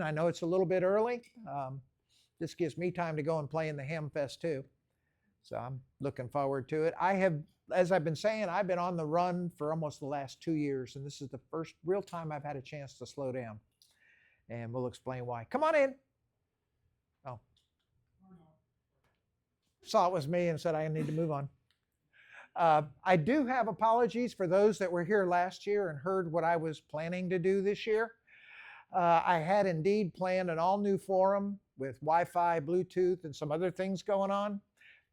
I know it's a little bit early. This gives me time to go and play in the Ham Fest too. So I'm looking forward to it. I have, as I've been saying, I've been on the run for almost the last 2 years, and this is the first real time I've had a chance to slow down. And we'll explain why. Come on in. Oh. Saw it was me and said I need to move on. I do have apologies for those that were here last year and heard what I was planning to do this year. I had indeed planned an all-new forum with Wi-Fi, Bluetooth, and some other things going on.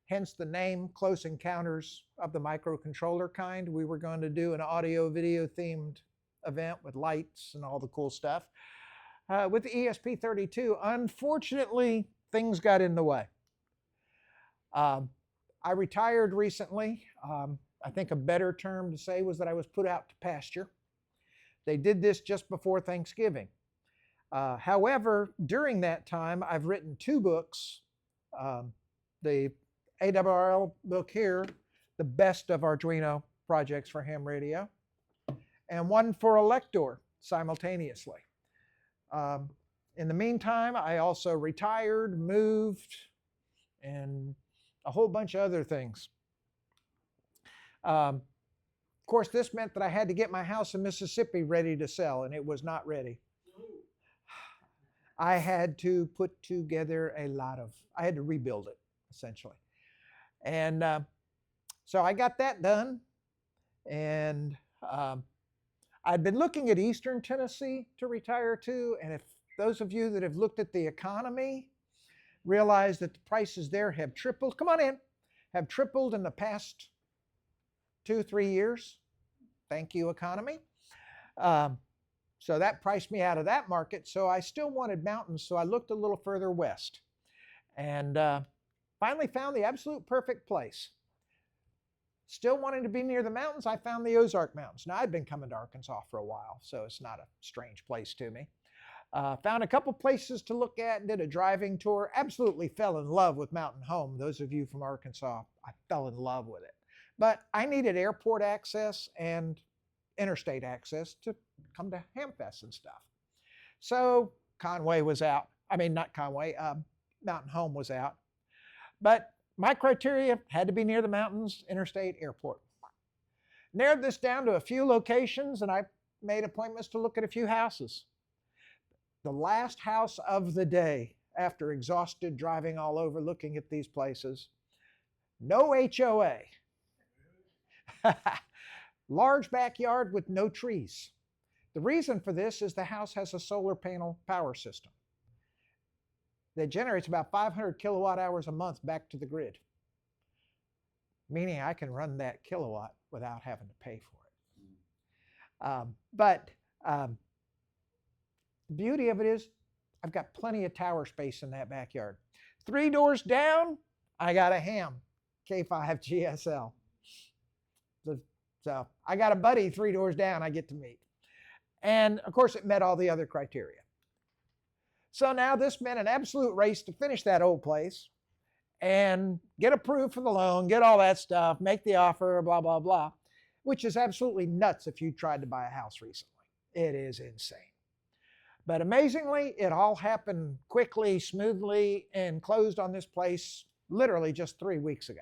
Hence the name, Close Encounters of the Microcontroller kind. We were going to do an audio-video themed event with lights and all the cool stuff. With the ESP32, unfortunately, things got in the way. I retired recently. I think a better term to say was that I was put out to pasture. They did this just before Thanksgiving. However, during that time, I've written 2 books. The ARRL book here, The Best of Arduino Projects for Ham Radio, and one for Elector simultaneously. In the meantime, I also retired, moved, and a whole bunch of other things. Of course, this meant that I had to get my house in Mississippi ready to sell, and it was not ready. I had to put together I had to rebuild it, essentially. And so I got that done. And I'd been looking at Eastern Tennessee to retire to, and if those of you that have looked at the economy realize that the prices there have tripled. Come on in. Have tripled in the past 2-3 years. Thank you, economy. So that priced me out of that market. So I still wanted mountains, so I looked a little further west. And finally found the absolute perfect place. Still wanting to be near the mountains, I found the Ozark Mountains. Now, I'd been coming to Arkansas for a while, so it's not a strange place to me. Found a couple places to look at, did a driving tour. Absolutely fell in love with Mountain Home. Those of you from Arkansas, I fell in love with it. But I needed airport access and interstate access to come to Hamfest and stuff. So Conway was out. I mean, not Conway, Mountain Home was out. But my criteria had to be near the mountains, interstate, airport. Narrowed this down to a few locations, and I made appointments to look at a few houses. The last house of the day, after exhausted driving all over looking at these places, no HOA. Large backyard with no trees. The reason for this is the house has a solar panel power system that generates about 500 kilowatt hours a month back to the grid, meaning I can run that kilowatt without having to pay for it. The beauty of it is I've got plenty of tower space in that backyard. 3 doors down, I got a Ham K5 GSL. So I got a buddy 3 doors down I get to meet. And of course it met all the other criteria. So now this meant an absolute race to finish that old place and get approved for the loan, get all that stuff, make the offer, blah, blah, blah, which is absolutely nuts if you tried to buy a house recently. It is insane. But amazingly, it all happened quickly, smoothly, and closed on this place literally just 3 weeks ago.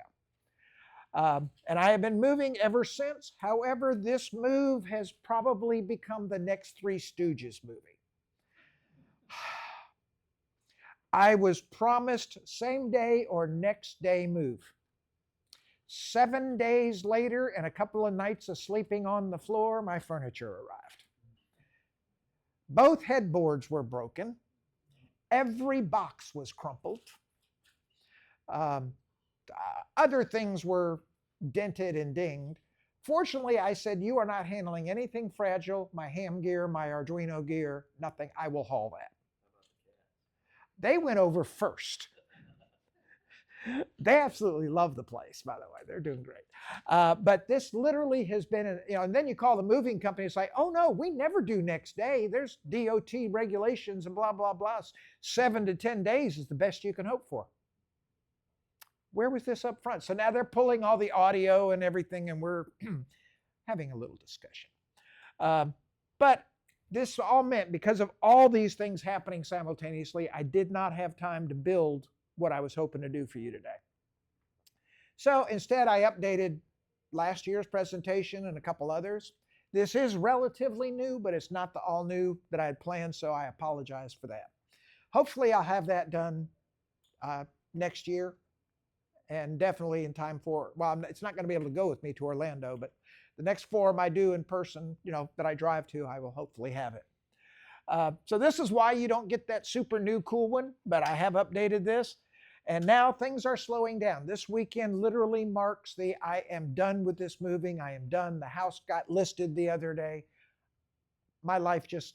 And I have been moving ever since. However, this move has probably become the next Three Stooges movie. I was promised same day or next day move. 7 days later and a couple of nights of sleeping on the floor, my furniture arrived. Both headboards were broken. Every box was crumpled. Other things were dented and dinged. Fortunately, I said, you are not handling anything fragile, my ham gear, my Arduino gear, nothing. I will haul that. They went over first. They absolutely love the place, by the way. They're doing great. But this literally has been, and then you call the moving company, it's like, oh no, we never do next day. There's DOT regulations and blah, blah, blah. 7 to 10 days is the best you can hope for. Where was this up front? So now they're pulling all the audio and everything, and we're having a little discussion. But this all meant, because of all these things happening simultaneously, I did not have time to build what I was hoping to do for you today. So instead, I updated last year's presentation and a couple others. This is relatively new, but it's not the all new that I had planned, so I apologize for that. Hopefully, I'll have that done next year, and definitely in time for, well, it's not going to be able to go with me to Orlando, but the next forum I do in person, that I drive to, I will hopefully have it. So this is why you don't get that super new cool one, but I have updated this. And now things are slowing down. This weekend literally marks the I am done with this moving. I am done. The house got listed the other day. My life just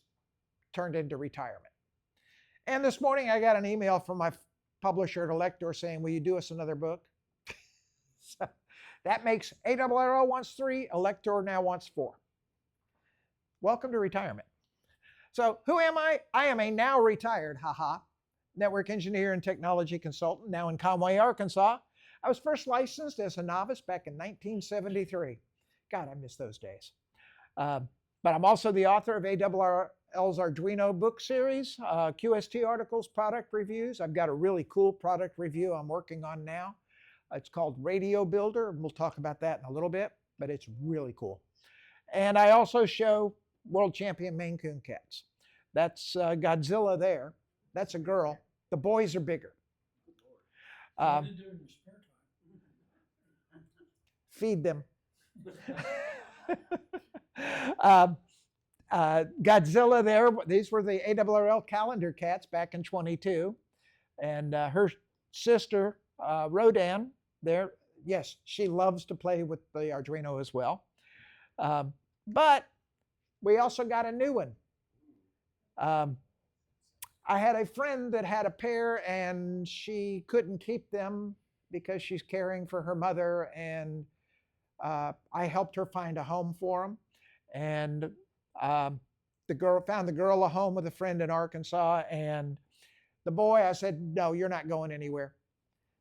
turned into retirement. And this morning I got an email from my publisher at Elector saying, will you do us another book? So that makes ARRL wants 3, Elector now wants 4. Welcome to retirement. So who am I? I am a now retired, network engineer and technology consultant, now in Conway, Arkansas. I was first licensed as a novice back in 1973. God, I miss those days. But I'm also the author of ARRL's Arduino book series, QST articles, product reviews. I've got a really cool product review I'm working on now. It's called Radio Builder. We'll talk about that in a little bit, but it's really cool. And I also show world champion Maine Coon cats. That's Godzilla there. That's a girl. The boys are bigger. Feed them. Godzilla there. These were the ARRL calendar cats back in 22. And her sister, Rodan, there. Yes, she loves to play with the Arduino as well. But we also got a new one. I had a friend that had a pair and she couldn't keep them because she's caring for her mother, and I helped her find a home for them. And the girl found the girl a home with a friend in Arkansas, and the boy, I said, no, you're not going anywhere.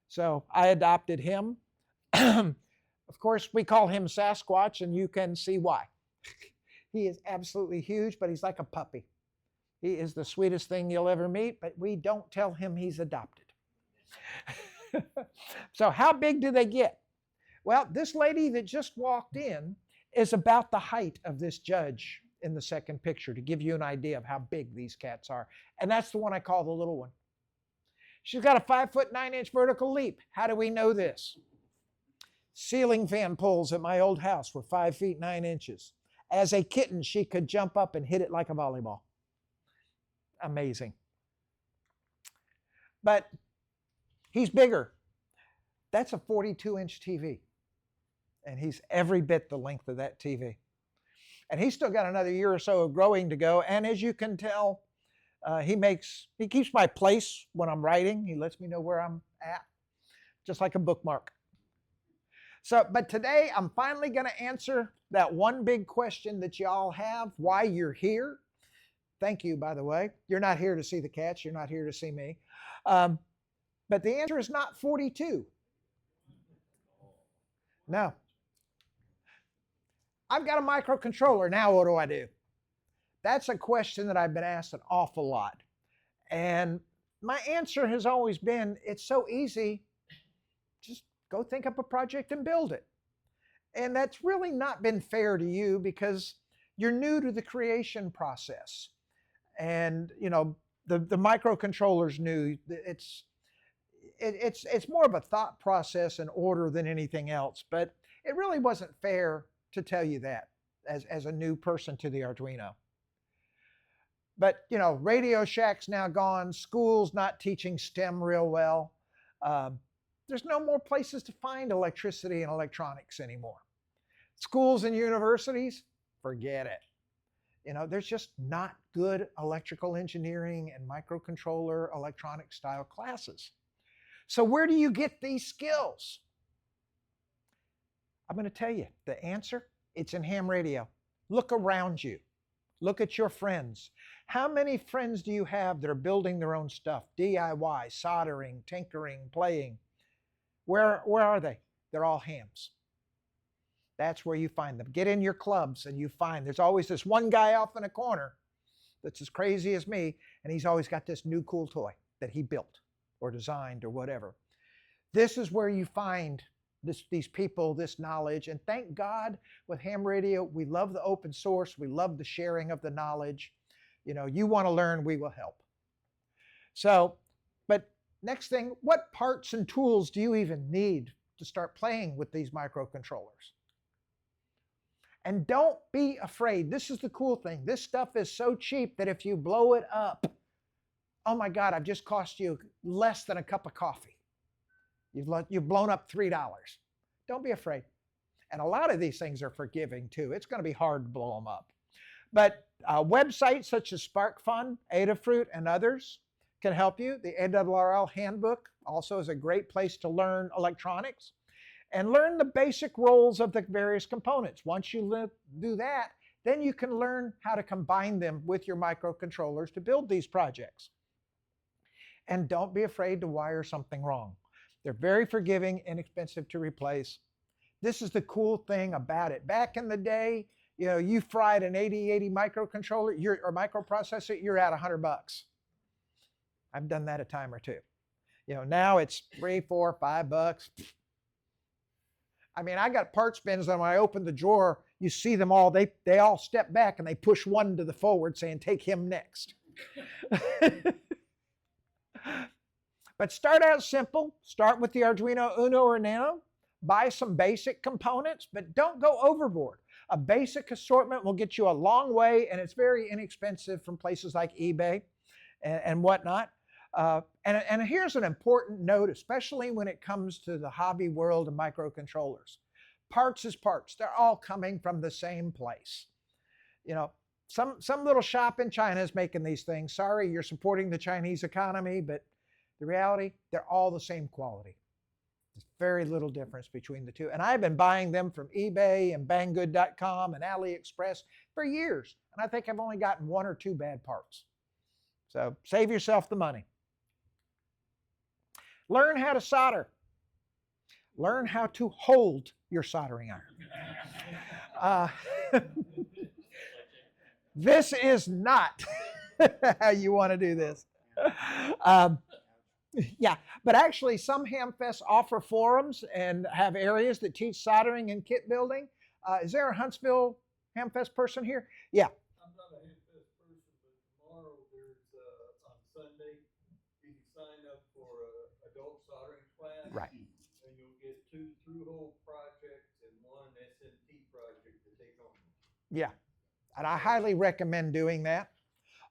So I adopted him. Of course, we call him Sasquatch, and you can see why. He is absolutely huge, but he's like a puppy. He is the sweetest thing you'll ever meet, but we don't tell him he's adopted. So how big do they get? Well, this lady that just walked in is about the height of this judge in the second picture, to give you an idea of how big these cats are. And that's the one I call the little one. She's got a 5'9" vertical leap. How do we know this? Ceiling fan poles at my old house were 5 feet 9 inches. As a kitten, she could jump up and hit it like a volleyball. Amazing. But he's bigger. That's a 42-inch TV. And he's every bit the length of that TV. And he's still got another year or so of growing to go. And as you can tell, he keeps my place when I'm writing. He lets me know where I'm at, just like a bookmark. So, but today I'm finally going to answer that one big question that y'all have, why you're here. Thank you, by the way. You're not here to see the cats. You're not here to see me. But the answer is not 42. No. I've got a microcontroller. Now what do I do? That's a question that I've been asked an awful lot. And my answer has always been, it's so easy. Just go think up a project and build it. And that's really not been fair to you because you're new to the creation process. And, you know, the microcontroller's new. It's more of a thought process and order than anything else. But it really wasn't fair to tell you that as a new person to the Arduino. But, you know, Radio Shack's now gone. School's not teaching STEM real well. There's no more places to find electricity and electronics anymore. Schools and universities, forget it. You know, there's just not good electrical engineering and microcontroller electronic style classes. So where do you get these skills? I'm going to tell you the answer. It's in ham radio. Look around you. Look at your friends. How many friends do you have that are building their own stuff? DIY, soldering, tinkering, playing. Where are they? They're all hams. That's where you find them. Get in your clubs and you find there's always this one guy off in a corner that's as crazy as me, and he's always got this new cool toy that he built or designed or whatever. This is where you find these people, this knowledge, and thank God with ham radio, we love the open source, we love the sharing of the knowledge. You know, you want to learn, we will help. So, but next thing, what parts and tools do you even need to start playing with these microcontrollers? And don't be afraid. This is the cool thing. This stuff is so cheap that if you blow it up, oh my God, I've just cost you less than a cup of coffee. You've blown up $3. Don't be afraid. And a lot of these things are forgiving too. It's going to be hard to blow them up. But websites such as SparkFun, Adafruit, and others can help you. The ARRL handbook also is a great place to learn electronics and learn the basic roles of the various components. Once you do that, then you can learn how to combine them with your microcontrollers to build these projects. And don't be afraid to wire something wrong. They're very forgiving, inexpensive to replace. This is the cool thing about it. Back in the day, you know, you fried an 8080 microcontroller or microprocessor, you're at $100. I've done that a time or two. You know, now it's $3, $4, $5. I mean, I got parts bins, and when I open the drawer, you see them all. They all step back and they push one to the forward, saying, "Take him next." But start out simple. Start with the Arduino Uno or Nano. Buy some basic components, but don't go overboard. A basic assortment will get you a long way, and it's very inexpensive from places like eBay and whatnot. And here's an important note, especially when it comes to the hobby world of microcontrollers. Parts is parts. They're all coming from the same place. You know, some little shop in China is making these things. Sorry, you're supporting the Chinese economy, but the reality, they're all the same quality. There's very little difference between the two. And I've been buying them from eBay and Banggood.com and AliExpress for years. And I think I've only gotten 1 or 2 bad parts. So save yourself the money. Learn how to solder. Learn how to hold your soldering iron. This is not how you want to do this. Yeah, but actually some Hamfests offer forums and have areas that teach soldering and kit building. Is there a Huntsville Hamfest person here? Yeah. I'm not a Hamfest person, but tomorrow there's on Sunday, you can sign up for an adult soldering class. Right. And you'll get 2 through-hole projects and 1 SMT project to take on. Yeah, and I highly recommend doing that.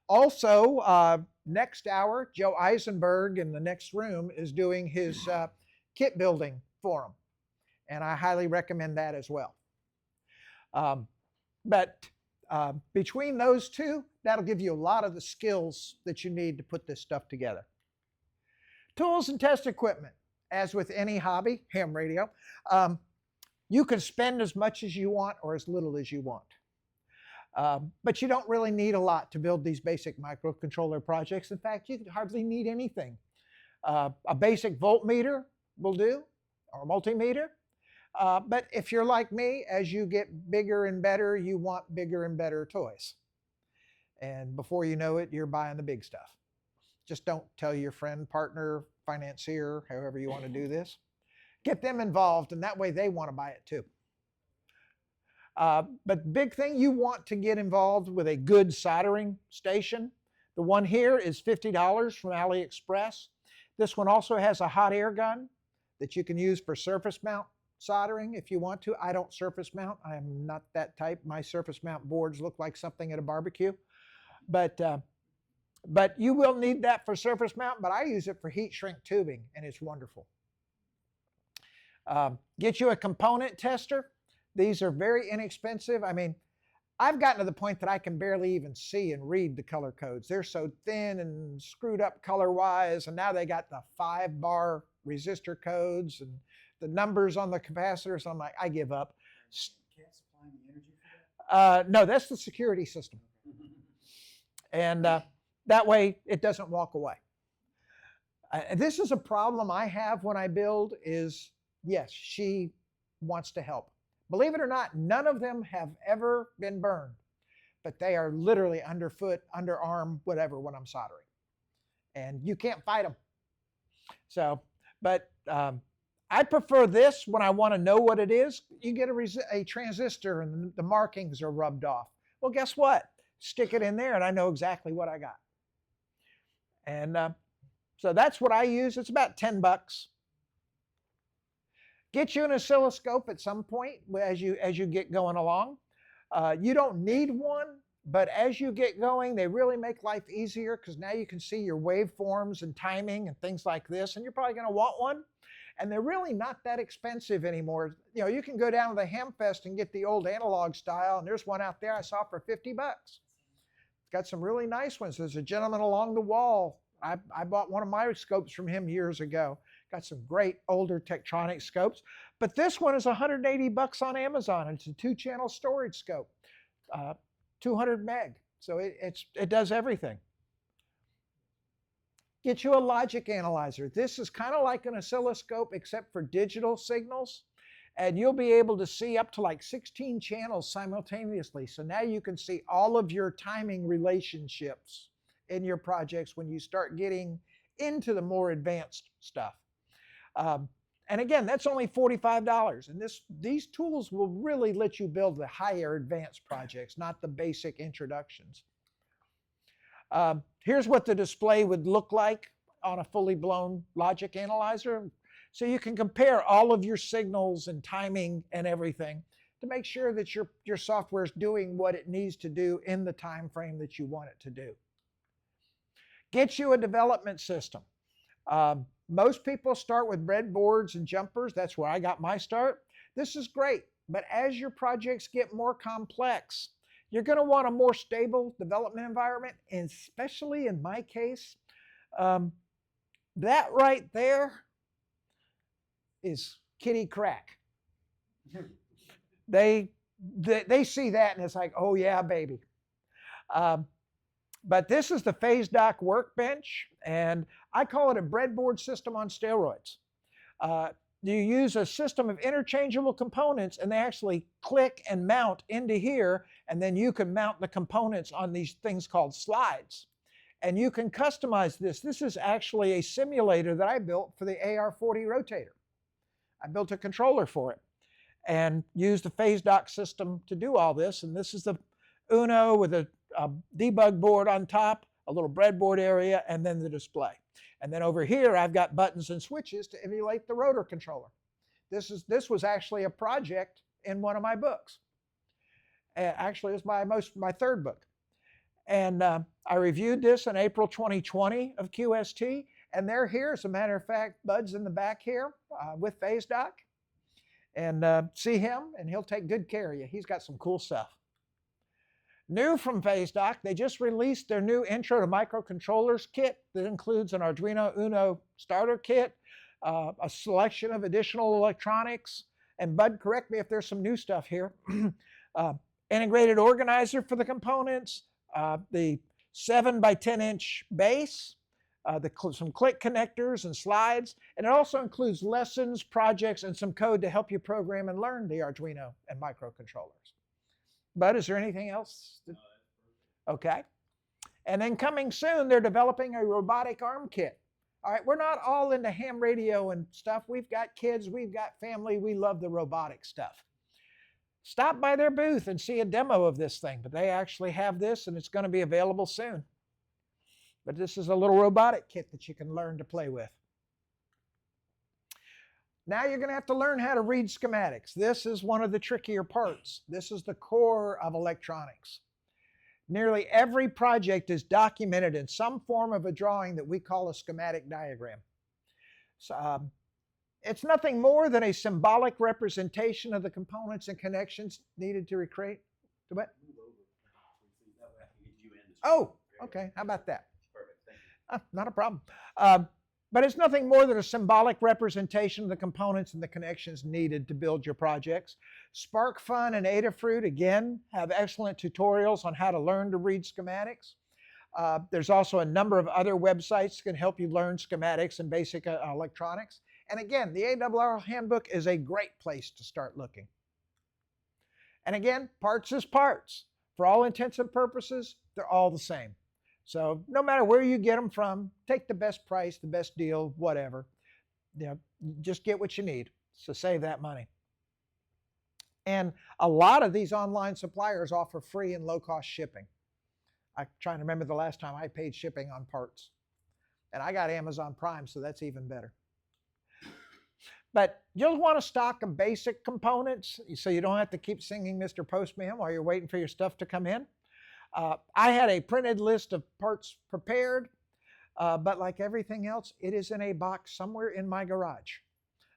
Also, next hour, Joe Eisenberg in the next room is doing his kit building forum, and I highly recommend that as well. But between those two, that'll give you a lot of the skills that you need to put this stuff together. Tools and test equipment. As with any hobby, ham radio, you can spend as much as you want or as little as you want. But you don't really need a lot to build these basic microcontroller projects. In fact, you hardly need anything. A basic voltmeter will do, or a multimeter. But if you're like me, as you get bigger and better, you want bigger and better toys. And before you know it, you're buying the big stuff. Just don't tell your friend, partner, financier, however you want to do this. Get them involved, and that way they want to buy it too. But big thing, you want to get involved with a good soldering station. The one here is $50 from AliExpress. This one also has a hot air gun that you can use for surface mount soldering if you want to. I don't surface mount. I am not that type. My surface mount boards look like something at a barbecue. But you will need that for surface mount, but I use it for heat shrink tubing, and it's wonderful. Get you a component tester. These are very inexpensive. I mean, I've gotten to the point that I can barely even see and read the color codes. They're so thin and screwed up color-wise, and now they got the 5-bar resistor codes and the numbers on the capacitors. I'm like, I give up. Can't supply the energy for that? No, that's the security system. And that way it doesn't walk away. This is a problem I have when I build is, yes, she wants to help. Believe it or not, none of them have ever been burned. but they are literally underfoot, underarm, whatever when I'm soldering. And you can't fight them. So, but I prefer this when I want to know what it is. You get a transistor and the markings are rubbed off. Well, guess what? Stick it in there and I know exactly what I got. And so that's what I use. It's about $10. Get you an oscilloscope at some point as you get going along. You don't need one, but as you get going, they really make life easier because now you can see your waveforms and timing and things like this, and you're probably going to want one. And they're really not that expensive anymore. You know, you can go down to the Hamfest and get the old analog style, and there's one out there I saw for $50. Got some really nice ones. There's a gentleman along the wall. I bought one of my scopes from him years ago. Got some great older Tektronix scopes. But this one is $180 on Amazon. It's a 2-channel storage scope, 200 meg. So it does everything. Get you a logic analyzer. This is kind of like an oscilloscope except for digital signals. And you'll be able to see up to like 16 channels simultaneously. So now you can see all of your timing relationships in your projects when you start getting into the more advanced stuff. And again, that's only $45. And these tools will really let you build the higher advanced projects, not the basic introductions. Here's what the display would look like on a fully blown logic analyzer. So you can compare all of your signals and timing and everything to make sure that your software is doing what it needs to do in the time frame that you want it to do. Get you a development system. Most people start with breadboards and jumpers. That's where I got my start. This is great, but as your projects get more complex, you're going to want a more stable development environment, and especially in my case, that right there is kitty crack. They see that and it's like, oh yeah, baby. But this is the PhaseDoc workbench, and I call it a breadboard system on steroids. You use a system of interchangeable components, and they actually click and mount into here, and then you can mount the components on these things called slides. And you can customize this. This is actually a simulator that I built for the AR-40 rotator. I built a controller for it and used the PhaseDoc system to do all this. And this is the Uno with a debug board on top, a little breadboard area, and then the display. And then over here, I've got buttons and switches to emulate the rotor controller. This was actually a project in one of my books. Actually, it was my third book. And I reviewed this in April 2020 of QST, and they're here. As a matter of fact, Bud's in the back here with PhaseDoc. And see him, and he'll take good care of you. He's got some cool stuff. New from PhaseDoc, they just released their new Intro to Microcontrollers kit that includes an Arduino Uno starter kit, a selection of additional electronics, and Bud, correct me if there's some new stuff here, integrated organizer for the components, the 7 by 10 inch base, some click connectors and slides, and it also includes lessons, projects, and some code to help you program and learn the Arduino and microcontrollers. Bud, is there anything else? Okay. And then coming soon, they're developing a robotic arm kit. All right, we're not all into ham radio and stuff. We've got kids, we've got family, we love the robotic stuff. Stop by their booth and see a demo of this thing, but they actually have this and it's going to be available soon. But this is a little robotic kit that you can learn to play with. Now you're going to have to learn how to read schematics. This is one of the trickier parts. This is the core of electronics. Nearly every project is documented in some form of a drawing that we call a schematic diagram. So, it's nothing more than a symbolic representation of the components and connections needed to recreate. What? Oh, okay. How about that? Perfect. Thank you. Not a problem. But it's nothing more than a symbolic representation of the components and the connections needed to build your projects. SparkFun and Adafruit, again, have excellent tutorials on how to learn to read schematics. There's also a number of other websites that can help you learn schematics and basic electronics. And again, the ARRL Handbook is a great place to start looking. And again, parts is parts. for all intents and purposes, they're all the same. So no matter where you get them from, take the best price, the best deal, whatever. You know, just get what you need. So save that money. And a lot of these online suppliers offer free and low-cost shipping. I'm trying to remember the last time I paid shipping on parts. And I got Amazon Prime, so that's even better. But you'll want to stock of basic components so you don't have to keep singing Mr. Postman while you're waiting for your stuff to come in. I had a printed list of parts prepared, but like everything else, it is in a box somewhere in my garage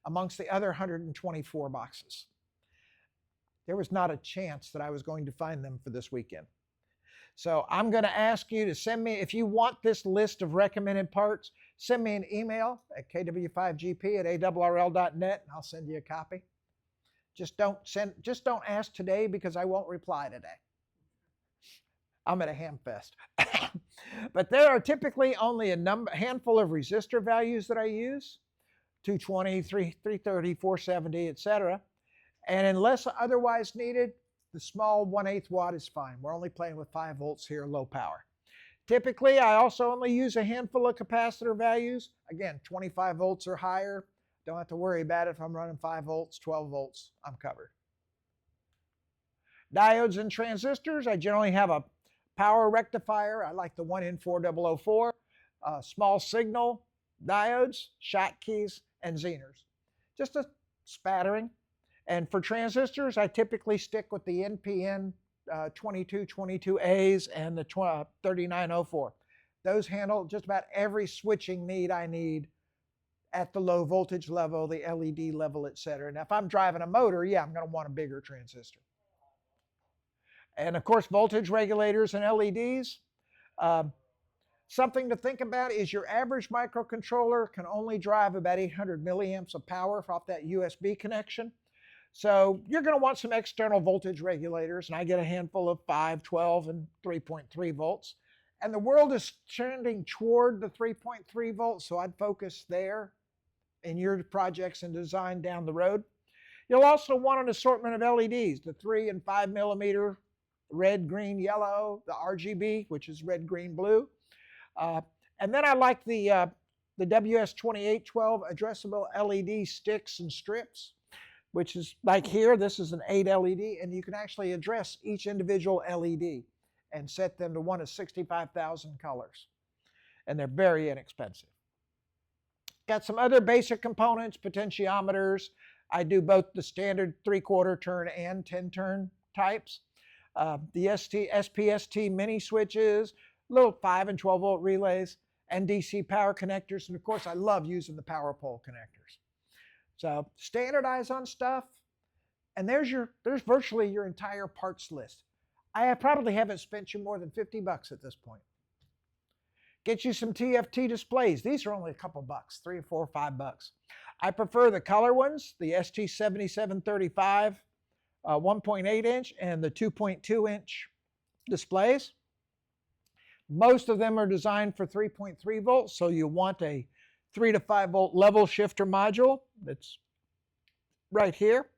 amongst the other 124 boxes. There was not a chance that I was going to find them for this weekend. So I'm going to ask you to send me, if you want this list of recommended parts, send me an email at kw5gp@arrl.net and I'll send you a copy. Just don't ask today because I won't reply today. I'm at a ham fest. But there are typically only a handful of resistor values that I use, 220, 330, 470, etc. And unless otherwise needed, the small 1/8 watt is fine. We're only playing with 5 volts here, low power. Typically, I also only use a handful of capacitor values. Again, 25 volts or higher. Don't have to worry about it if I'm running 5 volts, 12 volts, I'm covered. Diodes and transistors, I generally have a power rectifier. I like the 1N4004, small signal diodes, Schottkys, and Zehners. Just a spattering. And for transistors, I typically stick with the NPN 2222As and the 3904. Those handle just about every switching need I need at the low voltage level, the LED level, etc. Now, if I'm driving a motor, yeah, I'm going to want a bigger transistor. And of course, voltage regulators and LEDs. Something to think about is your average microcontroller can only drive about 800 milliamps of power off that USB connection. So you're going to want some external voltage regulators, and I get a handful of 5, 12, and 3.3 volts. And the world is trending toward the 3.3 volts, so I'd focus there in your projects and design down the road. You'll also want an assortment of LEDs, the 3 and 5 millimeter, red, green, yellow, the RGB, which is red, green, blue. And then I like the WS2812 addressable LED sticks and strips, which is like here, this is an 8 LED, and you can actually address each individual LED and set them to one of 65,000 colors. And they're very inexpensive. Got some other basic components, potentiometers. I do both the standard 3/4 turn and 10 turn types. The SPST mini switches, little 5 and 12 volt relays, and DC power connectors. And of course, I love using the power pole connectors. So standardize on stuff, and there's virtually your entire parts list. I probably haven't spent you more than $50 at this point. Get you some TFT displays. These are only a couple bucks, $3 or $4 or $5. I prefer the color ones, the ST7735 1.8 inch and the 2.2 inch displays. Most of them are designed for 3.3 volts, so you want a 3 to 5 volt level shifter module that's right here.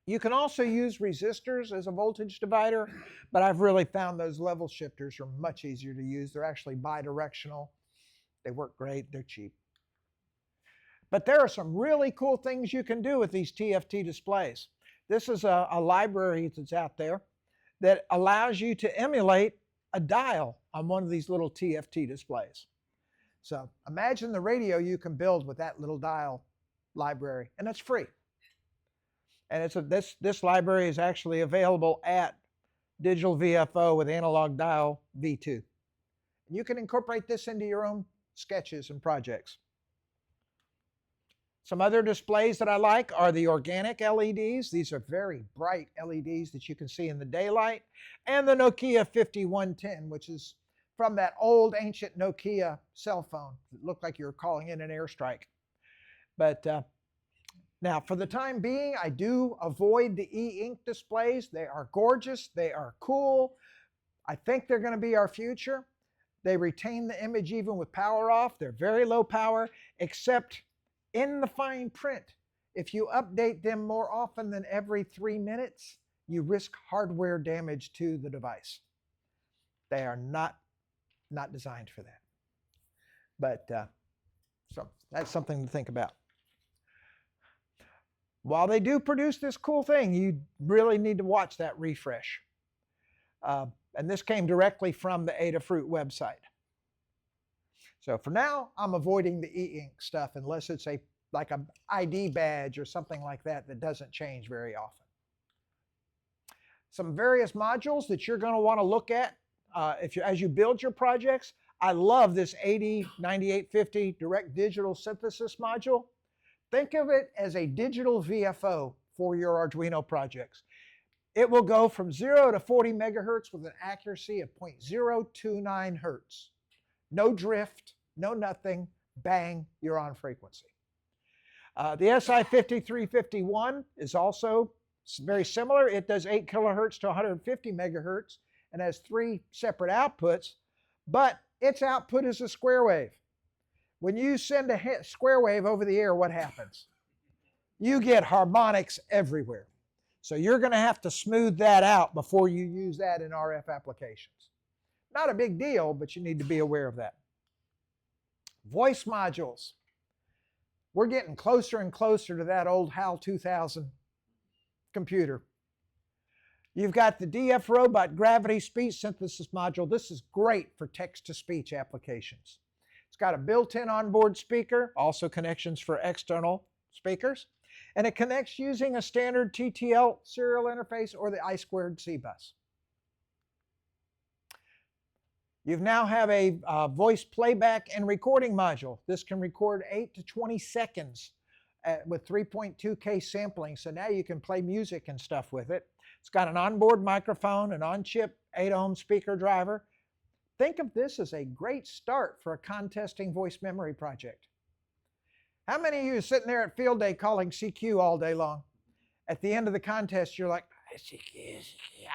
You can also use resistors as a voltage divider, but I've really found those level shifters are much easier to use. They're actually bidirectional. They work great. They're cheap. But there are some really cool things you can do with these TFT displays. This is a library that's out there that allows you to emulate a dial on one of these little TFT displays. So imagine the radio you can build with that little dial library, and it's free. And this library is actually available at Digital VFO with Analog Dial V2. You can incorporate this into your own sketches and projects. Some other displays that I like are the organic LEDs. These are very bright LEDs that you can see in the daylight. And the Nokia 5110, which is from that old ancient Nokia cell phone. It looked like you were calling in an airstrike. But now, for the time being, I do avoid the e-ink displays. They are gorgeous. They are cool. I think they're going to be our future. They retain the image even with power off. They're very low power, except in the fine print. If you update them more often than every 3 minutes, you risk hardware damage to the device. They are not designed for that. But so that's something to think about. While they do produce this cool thing, you really need to watch that refresh. And this came directly from the Adafruit website. So for now, I'm avoiding the e-ink stuff unless it's like an ID badge or something like that that doesn't change very often. Some various modules that you're going to want to look at as you build your projects. I love this 809850 direct digital synthesis module. Think of it as a digital VFO for your Arduino projects. It will go from 0 to 40 megahertz with an accuracy of 0.029 hertz. No drift, no nothing, bang, you're on frequency. The SI5351 is also very similar. It does 8 kilohertz to 150 megahertz and has 3 separate outputs, but its output is a square wave. When you send a square wave over the air, what happens? You get harmonics everywhere. So you're going to have to smooth that out before you use that in RF applications. Not a big deal, but you need to be aware of that. Voice modules. We're getting closer and closer to that old HAL 2000 computer. You've got the DF Robot Gravity Speech Synthesis Module. This is great for text-to-speech applications. It's got a built-in onboard speaker, also connections for external speakers, and it connects using a standard TTL serial interface or the I2C bus. You now have a voice playback and recording module. This can record 8 to 20 seconds with 3.2K sampling, so now you can play music and stuff with it. It's got an onboard microphone, an on-chip 8-ohm speaker driver. Think of this as a great start for a contesting voice memory project. How many of you are sitting there at field day calling CQ all day long? At the end of the contest, you're like, CQ,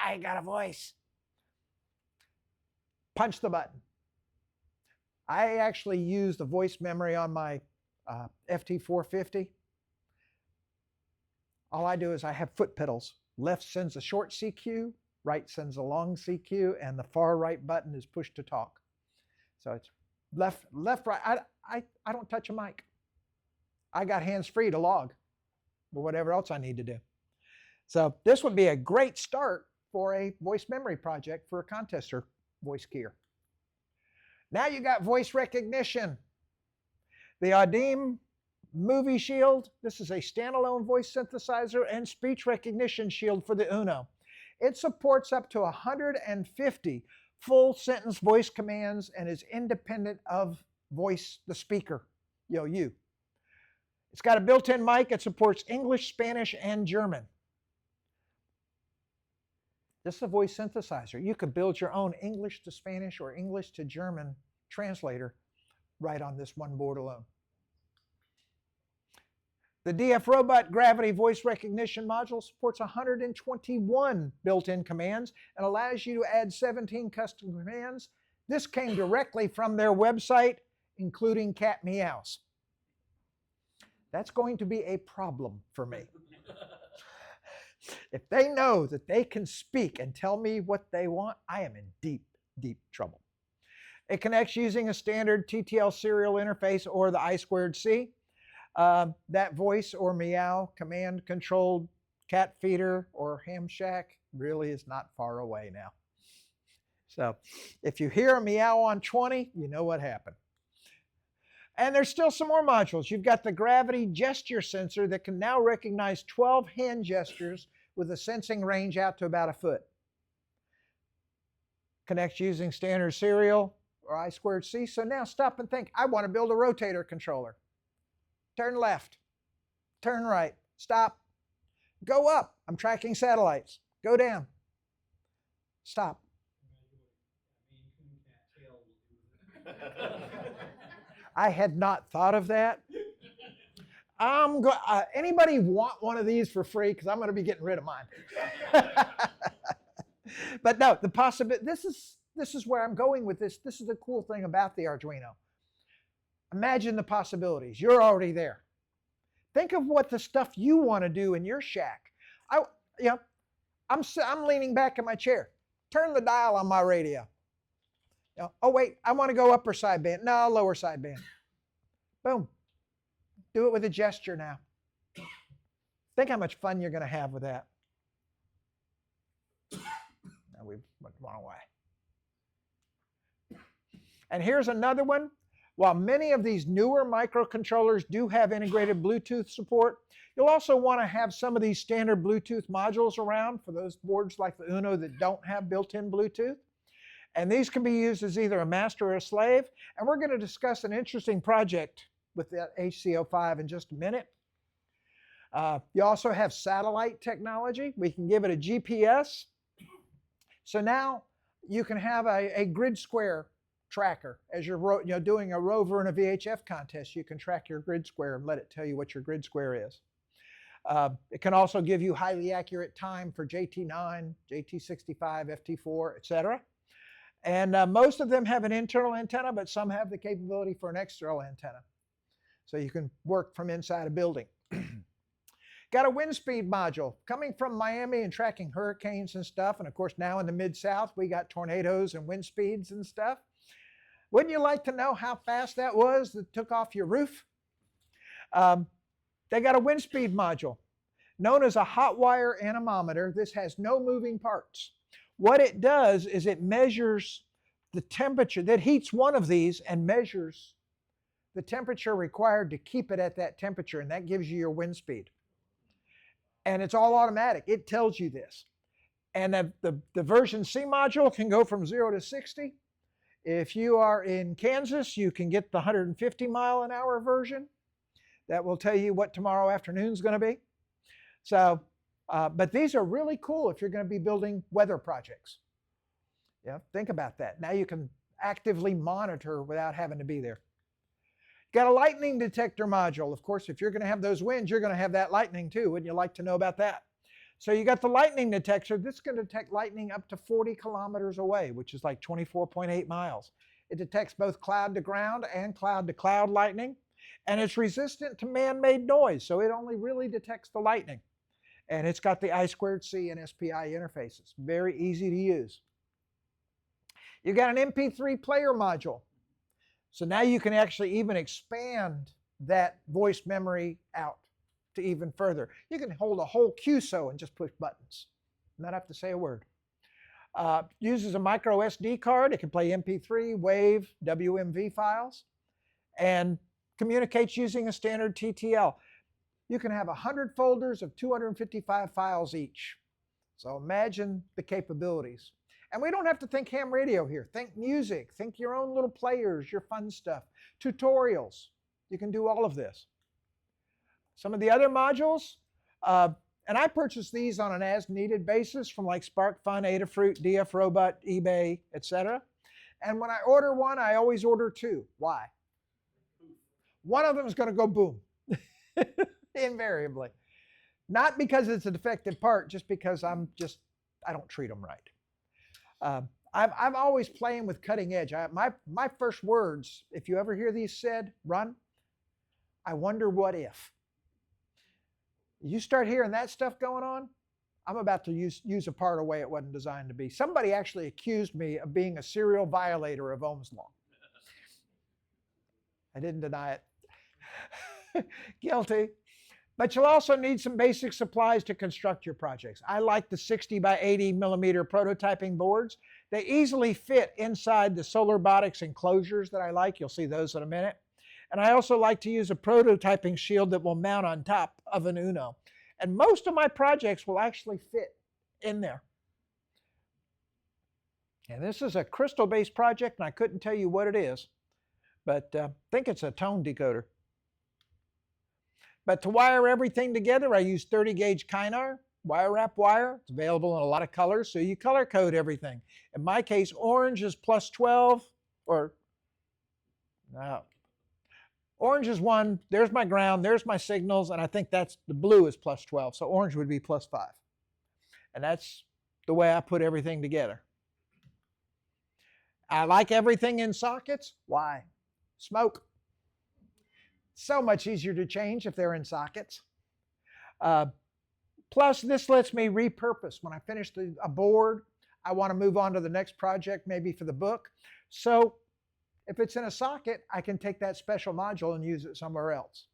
I got a voice. Punch the button. I actually use the voice memory on my FT450. All I do is I have foot pedals. Left sends a short CQ, right sends a long CQ, and the far right button is push to talk. So it's left, right. I don't touch a mic. I got hands free to log or whatever else I need to do. So this would be a great start for a voice memory project for a contester voice keyer. Now you got voice recognition. The Audim Movie Shield, this is a standalone voice synthesizer and speech recognition shield for the Uno. It supports up to 150 full sentence voice commands and is independent of voice, the speaker, you. It's got a built-in mic. It supports English, Spanish, and German. This is a voice synthesizer. You could build your own English to Spanish or English to German translator right on this one board alone. The DF Robot Gravity Voice Recognition Module supports 121 built-in commands and allows you to add 17 custom commands. This came directly from their website, including cat meows. That's going to be a problem for me. If they know that they can speak and tell me what they want, I am in deep, deep trouble. It connects using a standard TTL serial interface or the I2C. That voice or meow command controlled cat feeder or ham shack really is not far away now. So if you hear a meow on 20, you know what happened. And there's still some more modules. You've got the gravity gesture sensor that can now recognize 12 hand gestures with a sensing range out to about a foot. Connects using standard serial or I2C. So now stop and think, I want to build a rotator controller. Turn left, turn right, stop, go up. I'm tracking satellites. Go down, stop. I had not thought of that. Anybody want one of these for free? Because I'm going to be getting rid of mine. But no, the possibility, this is where I'm going with this. This is the cool thing about the Arduino. Imagine the possibilities. You're already there. Think of what the stuff you want to do in your shack. I'm leaning back in my chair. Turn the dial on my radio. You know, oh wait, I want to go upper sideband. No, lower sideband. Boom. Do it with a gesture now. Think how much fun you're going to have with that. Now we went the wrong way. And here's another one. While many of these newer microcontrollers do have integrated Bluetooth support, you'll also want to have some of these standard Bluetooth modules around for those boards like the Uno that don't have built-in Bluetooth. And these can be used as either a master or a slave. And we're going to discuss an interesting project with that HC05 in just a minute. You also have satellite technology. We can give it a GPS. So now you can have a grid square tracker. As you're doing a rover and a VHF contest, you can track your grid square and let it tell you what your grid square is. It can also give you highly accurate time for JT9, JT65, FT4, etc. And most of them have an internal antenna, but some have the capability for an external antenna. So you can work from inside a building. Got a wind speed module coming from Miami and tracking hurricanes and stuff. And of course, now in the Mid-South, we got tornadoes and wind speeds and stuff. Wouldn't you like to know how fast that was that took off your roof? They got a wind speed module known as a hot wire anemometer. This has no moving parts. What it does is it measures the temperature. That heats one of these and measures the temperature required to keep it at that temperature, and that gives you your wind speed. And it's all automatic. It tells you this. And the version C module can go from 0 to 60. If you are in Kansas, you can get the 150-mile-an-hour version. That will tell you what tomorrow afternoon is going to be. So, but these are really cool if you're going to be building weather projects. Yeah, think about that. Now you can actively monitor without having to be there. Got a lightning detector module. Of course, if you're going to have those winds, you're going to have that lightning too. Wouldn't you like to know about that? So you got the lightning detector. This can detect lightning up to 40 kilometers away, which is like 24.8 miles. It detects both cloud to ground and cloud to cloud lightning. And it's resistant to man-made noise, so it only really detects the lightning. And it's got the I2C and SPI interfaces. Very easy to use. You got an MP3 player module. So now you can actually even expand that voice memory out to even further. You can hold a whole QSO and just push buttons, not have to say a word. Uses a micro SD card. It can play MP3, WAV, WMV files, and communicates using a standard TTL. You can have 100 folders of 255 files each. So imagine the capabilities. And we don't have to think ham radio here. Think music, think your own little players, your fun stuff, tutorials. You can do all of this. Some of the other modules, and I purchased these on an as-needed basis from like SparkFun, Adafruit, DF Robot, eBay, etc. And when I order one, I always order two. Why? One of them is going to go boom, invariably. Not because it's a defective part, just because I don't treat them right. I'm always playing with cutting edge. My first words, if you ever hear these said, run, I wonder what if. You start hearing that stuff going on, I'm about to use a part a way it wasn't designed to be. Somebody actually accused me of being a serial violator of Ohm's law. I didn't deny it. Guilty. But you'll also need some basic supplies to construct your projects. I like the 60 by 80 millimeter prototyping boards. They easily fit inside the SolarBotics enclosures that I like. You'll see those in a minute. And I also like to use a prototyping shield that will mount on top of an Uno. And most of my projects will actually fit in there. And this is a crystal-based project, and I couldn't tell you what it is, but I think it's a tone decoder. But to wire everything together, I use 30 gauge Kynar wire wrap wire. It's available in a lot of colors, so you color code everything. In my case, orange is plus 12, or no. Orange is 1, there's my ground, there's my signals, and I think that's the blue is plus 12, so orange would be plus 5. And that's the way I put everything together. I like everything in sockets. Why? Smoke. So much easier to change if they're in sockets. Plus, this lets me repurpose. When I finish a board, I want to move on to the next project, maybe for the book. So if it's in a socket, I can take that special module and use it somewhere else.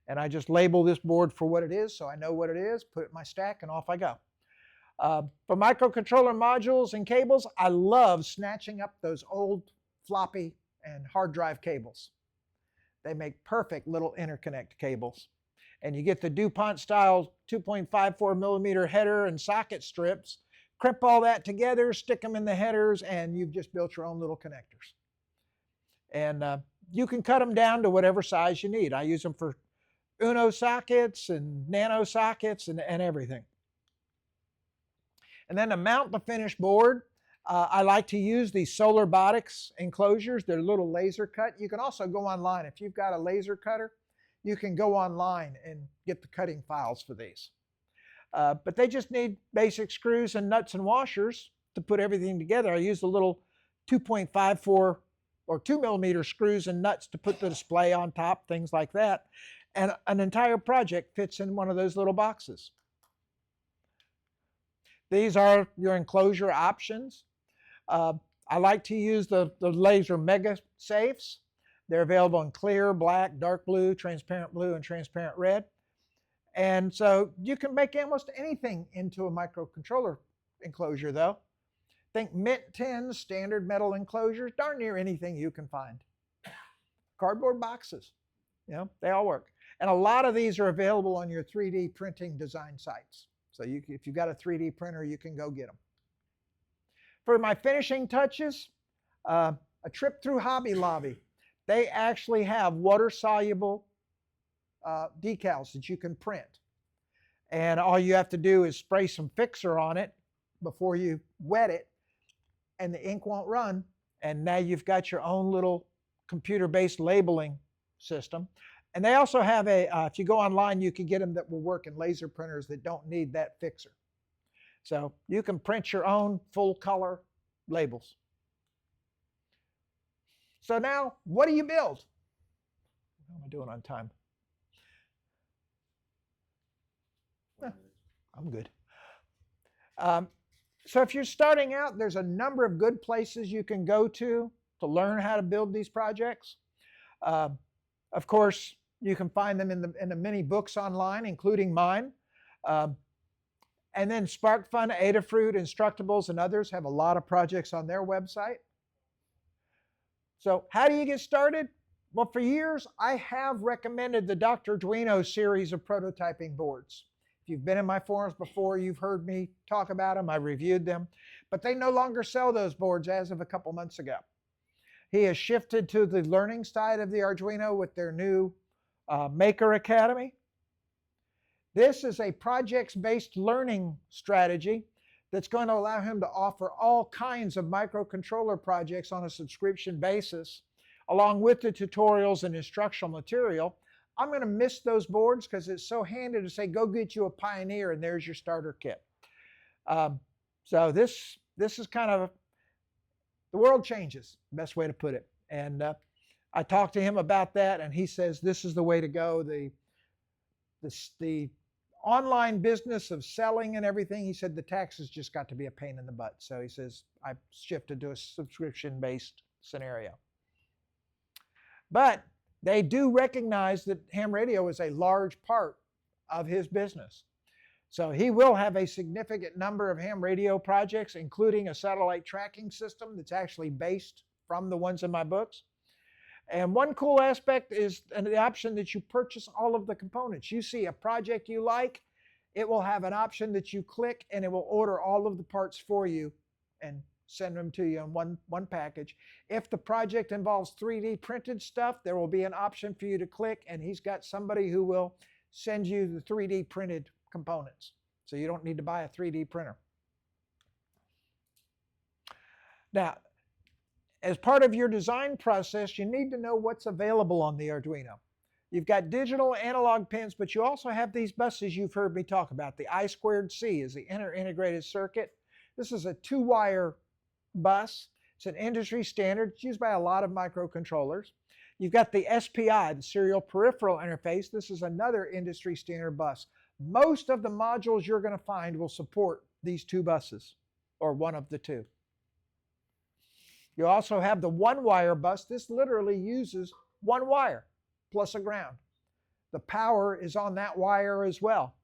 And I just label this board for what it is, so I know what it is, put it in my stack, and off I go. For microcontroller modules and cables, I love snatching up those old floppy and hard drive cables. They make perfect little interconnect cables. And you get the DuPont style 2.54 millimeter header and socket strips, crimp all that together, stick them in the headers, and you've just built your own little connectors. And you can cut them down to whatever size you need. I use them for Uno sockets and nano sockets and everything. And then to mount the finished board, I like to use these Solar Botics enclosures. They're little laser cut. You can also go online. If you've got a laser cutter, you can go online and get the cutting files for these. But they just need basic screws and nuts and washers to put everything together. I use the little 2.54 or 2 millimeter screws and nuts to put the display on top, things like that. And an entire project fits in one of those little boxes. These are your enclosure options. I like to use the laser mega safes. They're available in clear, black, dark blue, and transparent red. And so you can make almost anything into a microcontroller enclosure though. Think mint tins, standard metal enclosures, darn near anything you can find. Cardboard boxes, you know, they all work. And a lot of these are available on your 3D printing design sites. So if you've got a 3D printer, you can go get them. For my finishing touches, a trip through Hobby Lobby. They actually have water-soluble decals that you can print. And all you have to do is spray some fixer on it before you wet it, and the ink won't run. And now you've got your own little computer-based labeling system. And they also have if you go online, you can get them that will work in laser printers that don't need that fixer. So you can print your own full color labels. So now, what do you build? How am I doing on time? I'm good. So if you're starting out, there's a number of good places you can go to learn how to build these projects. Of course, you can find them in the many books online, including mine. And then SparkFun, Adafruit, Instructables, and others have a lot of projects on their website. So how do you get started? Well, for years, I have recommended the Dr. Arduino series of prototyping boards. If you've been in my forums before, you've heard me talk about them. I reviewed them. But they no longer sell those boards as of a couple months ago. He has shifted to the learning side of the Arduino with their new Maker Academy. This is a projects-based learning strategy that's going to allow him to offer all kinds of microcontroller projects on a subscription basis, along with the tutorials and instructional material. I'm going to miss those boards because it's so handy to say, go get you a Pioneer and there's your starter kit. So this is kind of, the world changes, best way to put it. And I talked to him about that, and he says this is the way to go. The online business of selling and everything, he said the taxes just got to be a pain in the butt. So he says, I've shifted to a subscription-based scenario. But they do recognize that ham radio is a large part of his business. So he will have a significant number of ham radio projects, including a satellite tracking system that's actually based from the ones in my books. And one cool aspect is the option that you purchase all of the components. You see a project you like, it will have an option that you click and it will order all of the parts for you and send them to you in one package. If the project involves 3D printed stuff, there will be an option for you to click, and he's got somebody who will send you the 3D printed components. So you don't need to buy a 3D printer. Now, as part of your design process, you need to know what's available on the Arduino. You've got digital analog pins, but you also have these buses you've heard me talk about. The I2C is the inter-integrated circuit. This is a 2-wire bus. It's an industry standard. It's used by a lot of microcontrollers. You've got the SPI, the serial peripheral interface. This is another industry standard bus. Most of the modules you're going to find will support these two buses, or one of the two. You also have the one-wire bus. This literally uses one wire plus a ground. The power is on that wire as well.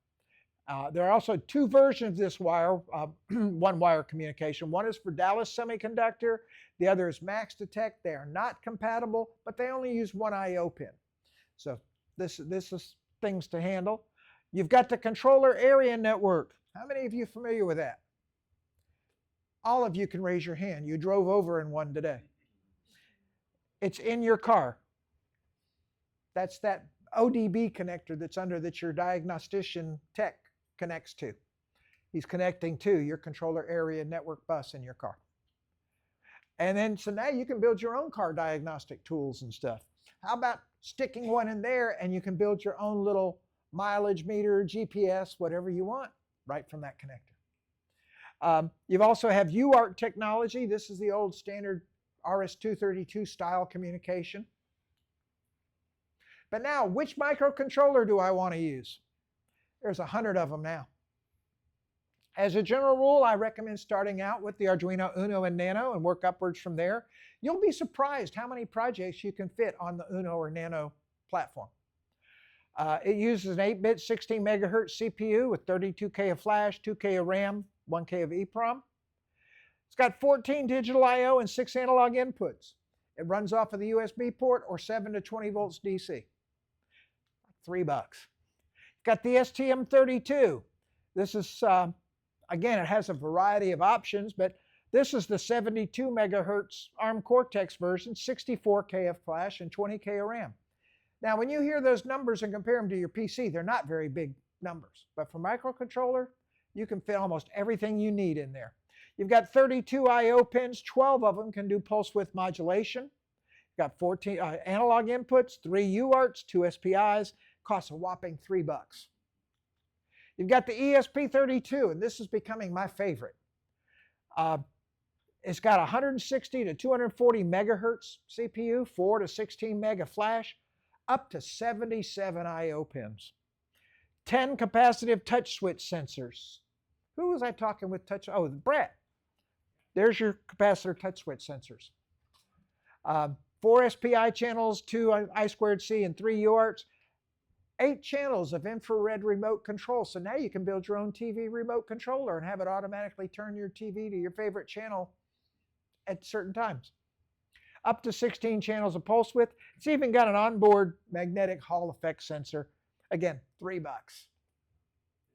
There are also two versions of this wire, one-wire communication. One is for Dallas Semiconductor. The other is Max Detect. They are not compatible, but they only use one I/O pin. So this is things to handle. You've got the controller area network. How many of you are familiar with that? All of you can raise your hand. You drove over in one today. It's in your car. That's that ODB connector that's under that your diagnostician tech connects to. He's connecting to your controller area network bus in your car. And then, so now you can build your own car diagnostic tools and stuff. How about sticking one in there and you can build your own little mileage meter, GPS, whatever you want, right from that connector. You also have UART technology. This is the old standard RS-232 style communication. But now, which microcontroller do I want to use? There's 100 of them now. As a general rule, I recommend starting out with the Arduino Uno and Nano and work upwards from there. You'll be surprised how many projects you can fit on the Uno or Nano platform. It uses an 8-bit 16 megahertz CPU with 32K of flash, 2K of RAM, 1K of EEPROM. It's got 14 digital I/O and 6 analog inputs. It runs off of the USB port or 7 to 20 volts DC. $3. Got the STM32. This is, again, it has a variety of options, but this is the 72 megahertz ARM Cortex version, 64K of flash and 20K of RAM. Now, when you hear those numbers and compare them to your PC, they're not very big numbers. But for microcontroller, you can fit almost everything you need in there. You've got 32 I/O pins. 12 of them can do pulse width modulation. You've got 14 analog inputs, 3 UARTs, 2 SPIs. Costs a whopping $3. You've got the ESP32, and this is becoming my favorite. It's got 160 to 240 megahertz CPU, 4 to 16 mega flash, up to 77 I/O pins. 10 capacitive touch switch sensors. Who was I talking with touch? Oh, Brett. There's your capacitor touch switch sensors. 4 SPI channels, 2 I2C, and 3 UARTs. 8 channels of infrared remote control. So now you can build your own TV remote controller and have it automatically turn your TV to your favorite channel at certain times. Up to 16 channels of pulse width. It's even got an onboard magnetic Hall effect sensor. Again, $3. Does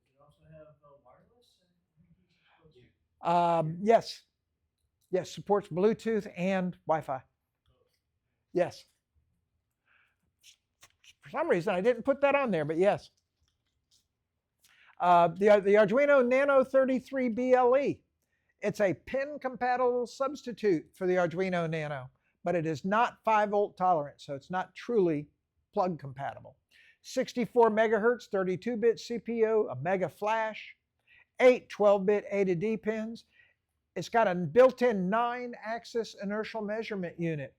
it also have wireless? Yes. Yes, supports Bluetooth and Wi-Fi. Yes. For some reason, I didn't put that on there, but yes. The Arduino Nano 33 BLE. It's a pin-compatible substitute for the Arduino Nano, but it is not 5-volt tolerant, so it's not truly plug compatible. 64 megahertz, 32-bit CPU, a mega flash, 8 12-bit A to D pins. It's got a built-in 9-axis inertial measurement unit,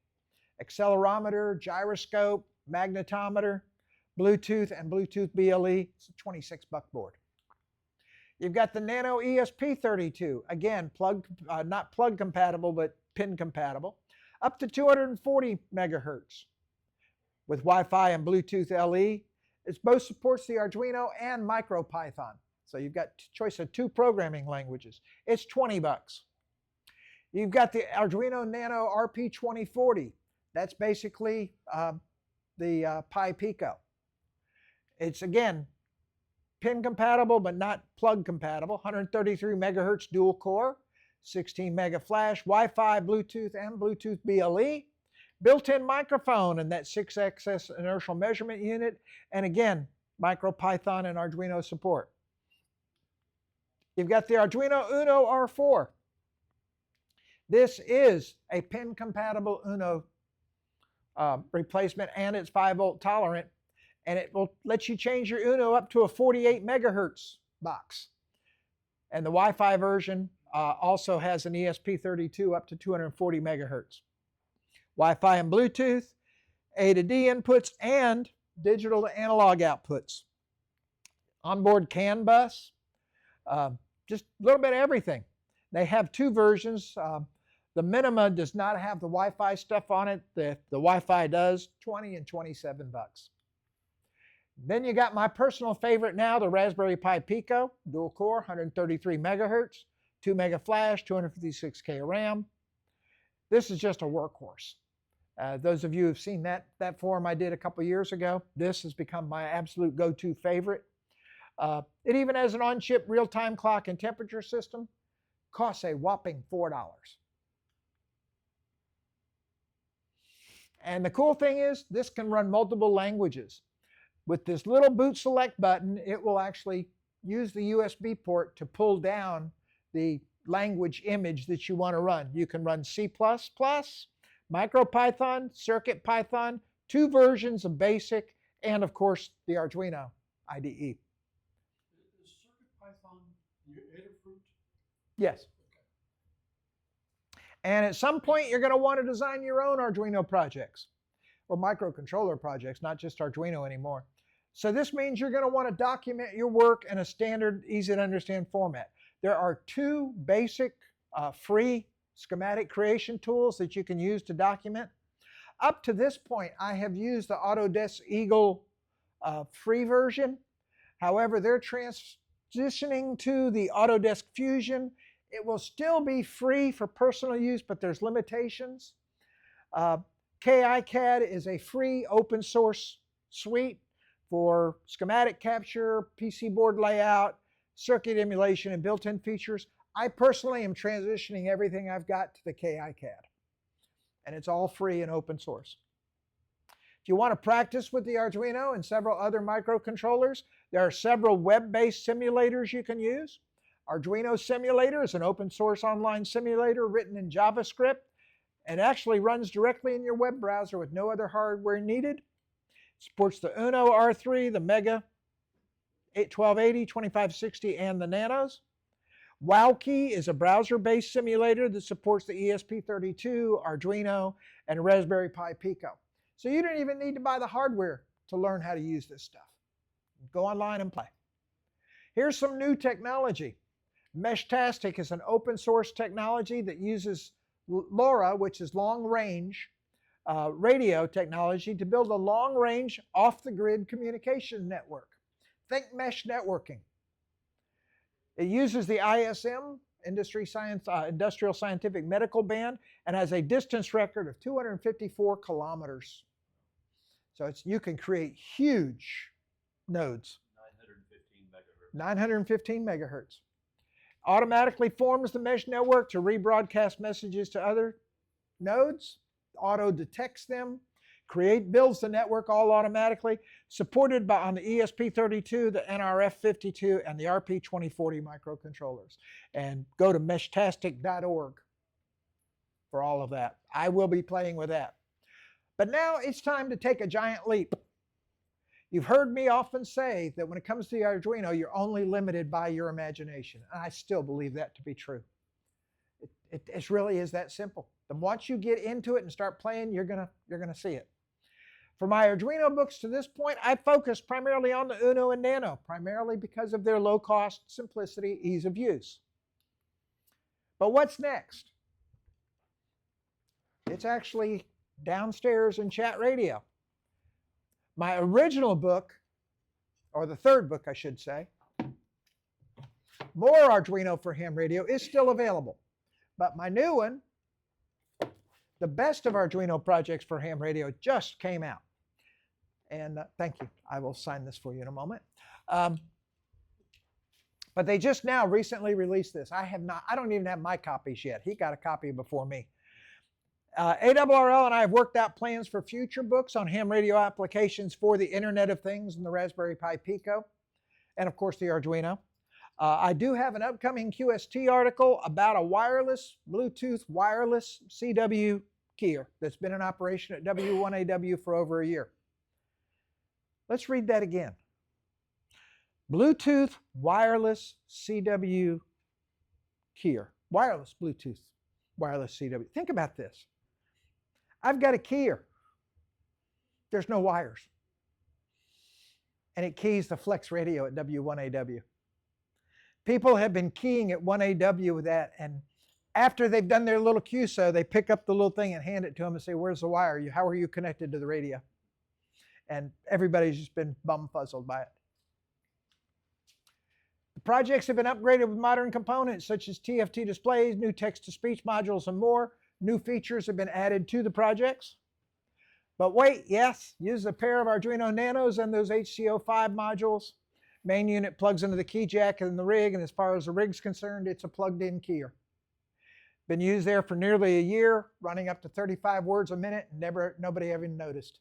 accelerometer, gyroscope, magnetometer, Bluetooth, and Bluetooth BLE. It's a $26 board. You've got the Nano ESP32, again, not plug compatible, but pin compatible, up to 240 megahertz with Wi-Fi and Bluetooth LE. It both supports the Arduino and MicroPython. So you've got choice of 2 programming languages. It's $20. You've got the Arduino Nano RP2040. That's basically the Pi Pico. It's, again, pin compatible, but not plug compatible. 133 megahertz dual core, 16 mega flash, Wi-Fi, Bluetooth, and Bluetooth BLE. Built-in microphone and that 6-axis inertial measurement unit. And again, MicroPython and Arduino support. You've got the Arduino Uno R4. This is a pin-compatible Uno replacement, and it's 5-volt tolerant. And it will let you change your Uno up to a 48 megahertz box. And the Wi-Fi version also has an ESP32 up to 240 megahertz. Wi-Fi and Bluetooth, A to D inputs, and digital to analog outputs. onboard CAN bus, just a little bit of everything. They have two versions. The Minima does not have the Wi-Fi stuff on it. The Wi-Fi does, 20 and 27 bucks. Then you got my personal favorite now, the Raspberry Pi Pico, dual core, 133 megahertz, 2 mega flash, 256K RAM. This is just a workhorse. Those of you who've seen that forum I did a couple years ago, this has become my absolute go-to favorite. It even has an on-chip real-time clock and temperature system. Costs a whopping $4. And the cool thing is, this can run multiple languages. With this little boot select button, it will actually use the USB port to pull down the language image that you want to run. You can run C++, MicroPython, CircuitPython, 2 versions of BASIC, and of course the Arduino IDE. Is CircuitPython Adafruit? Yes. And at some point you're going to want to design your own Arduino projects or microcontroller projects, not just Arduino anymore. So this means you're going to want to document your work in a standard, easy to understand format. There are 2 basic free schematic creation tools that you can use to document. Up to this point, I have used the Autodesk Eagle free version. However, they're transitioning to the Autodesk Fusion. It will still be free for personal use, but there's limitations. KiCad is a free open source suite for schematic capture, PC board layout, circuit emulation, and built-in features. I personally am transitioning everything I've got to the KiCad. And it's all free and open source. If you want to practice with the Arduino and several other microcontrollers, there are several web-based simulators you can use. Arduino Simulator is an open source online simulator written in JavaScript and actually runs directly in your web browser with no other hardware needed. It supports the Uno R3, the Mega 1280, 2560, and the Nanos. WowKey is a browser-based simulator that supports the ESP32, Arduino, and Raspberry Pi Pico. So you don't even need to buy the hardware to learn how to use this stuff. Go online and play. Here's some new technology. Meshtastic is an open source technology that uses LoRa, which is long-range radio technology, to build a long-range, off-the-grid communication network. Think mesh networking. It uses the ISM, Industrial Scientific Medical Band, and has a distance record of 254 kilometers. So you can create huge nodes. 915 megahertz. Automatically forms the mesh network to rebroadcast messages to other nodes. Auto detects them. Builds the network all automatically. Supported on the ESP32, the NRF52, and the RP2040 microcontrollers. And go to meshtastic.org for all of that. I will be playing with that. But now it's time to take a giant leap. You've heard me often say that when it comes to the Arduino, you're only limited by your imagination. And I still believe that to be true. It really is that simple. And once you get into it and start playing, you're gonna see it. For my Arduino books to this point, I focused primarily on the Uno and Nano, primarily because of their low cost, simplicity, ease of use. But what's next? It's actually downstairs in chat radio. My original book, or the third book I should say, More Arduino for Ham Radio, is still available. But my new one, The Best of Arduino Projects for Ham Radio, just came out. And thank you. I will sign this for you in a moment. But they just now recently released this. I don't even have my copies yet. He got a copy before me. ARRL and I have worked out plans for future books on ham radio applications for the Internet of Things and the Raspberry Pi Pico, and of course the Arduino. I do have an upcoming QST article about a Bluetooth wireless CW keyer that's been in operation at W1AW for over a year. Let's read that again. Bluetooth wireless CW keyer. Wireless Bluetooth wireless CW. Think about this. I've got a keyer. There's no wires. and it keys the flex radio at W1AW. People have been keying at 1AW with that, and after they've done their little QSO, they pick up the little thing and hand it to them and say, where's the wire? How are you connected to the radio? And everybody's just been bum-fuzzled by it. The projects have been upgraded with modern components such as TFT displays, new text-to-speech modules, and more. New features have been added to the projects. But wait, yes, use a pair of Arduino Nanos and those HC05 modules. Main unit plugs into the key jack in the rig, and as far as the rig's concerned, it's a plugged-in keyer. Been used there for nearly a year, running up to 35 words a minute, and nobody even noticed.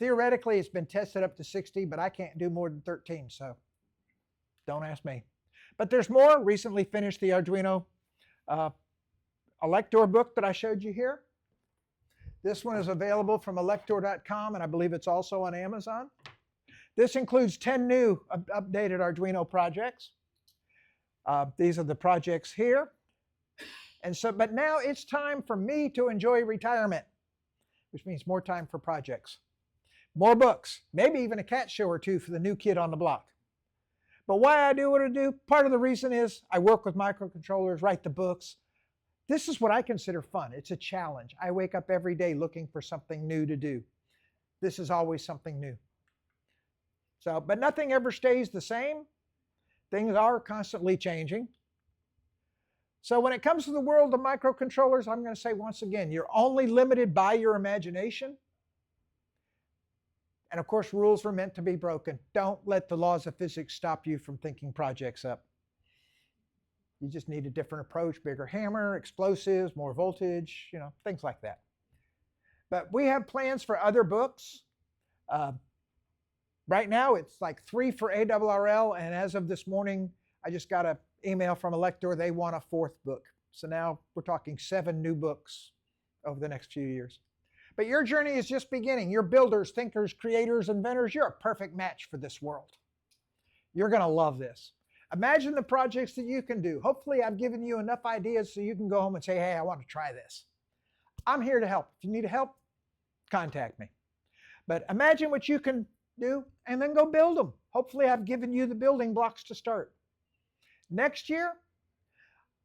Theoretically, it's been tested up to 60, but I can't do more than 13, so don't ask me. But there's more. Recently finished the Arduino Elector book that I showed you here. This one is available from elector.com, and I believe it's also on Amazon. This includes 10 new updated Arduino projects. These are the projects here. And so, but now it's time for me to enjoy retirement, which means more time for projects. More books, maybe even a cat show or two for the new kid on the block. But why I do what I do, part of the reason is I work with microcontrollers, write the books. This is what I consider fun. It's a challenge. I wake up every day looking for something new to do. This is always something new. So, but nothing ever stays the same. Things are constantly changing. So when it comes to the world of microcontrollers, I'm going to say once again, you're only limited by your imagination. And of course, rules are meant to be broken. Don't let the laws of physics stop you from thinking projects up. You just need a different approach, bigger hammer, explosives, more voltage, things like that. But we have plans for other books. Right now, it's like 3 for ARRL, and as of this morning, I just got an email from Elector. They want a 4th book. So now we're talking 7 new books over the next few years. But your journey is just beginning. You're builders, thinkers, creators, inventors. You're a perfect match for this world. You're going to love this. Imagine the projects that you can do. Hopefully, I've given you enough ideas so you can go home and say, hey, I want to try this. I'm here to help. If you need help, contact me. But imagine what you can do and then go build them. Hopefully, I've given you the building blocks to start. Next year,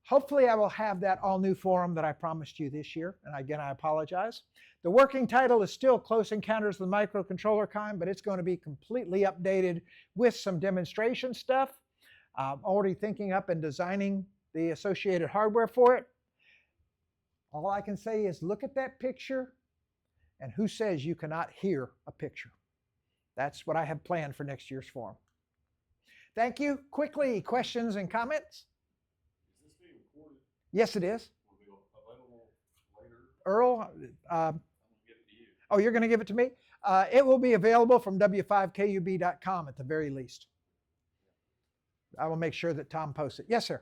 hopefully I will have that all-new forum that I promised you this year. And again, I apologize. The working title is still Close Encounters with Microcontroller Kind, but it's going to be completely updated with some demonstration stuff. I'm already thinking up and designing the associated hardware for it. All I can say is look at that picture, and who says you cannot hear a picture? That's what I have planned for next year's forum. Thank you. Quickly, questions and comments? Is this being recorded? Yes, it is. Will it be available later? Earl, I'm going to give it to you. oh, you're going to give it to me? It will be available from w5kub.com at the very least. I will make sure that Tom posts it. Yes, sir.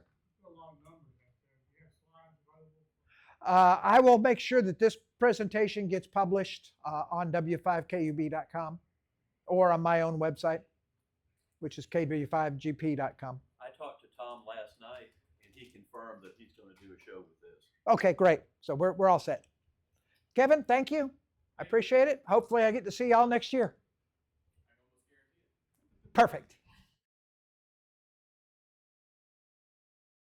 I will make sure that this presentation gets published on w5kub.com or on my own website, which is kw5gp.com. I talked to Tom last night, and he confirmed that he's going to do a show with this. Okay, great. So we're all set. Kevin, thank you. I appreciate it. Hopefully I get to see y'all next year. Perfect.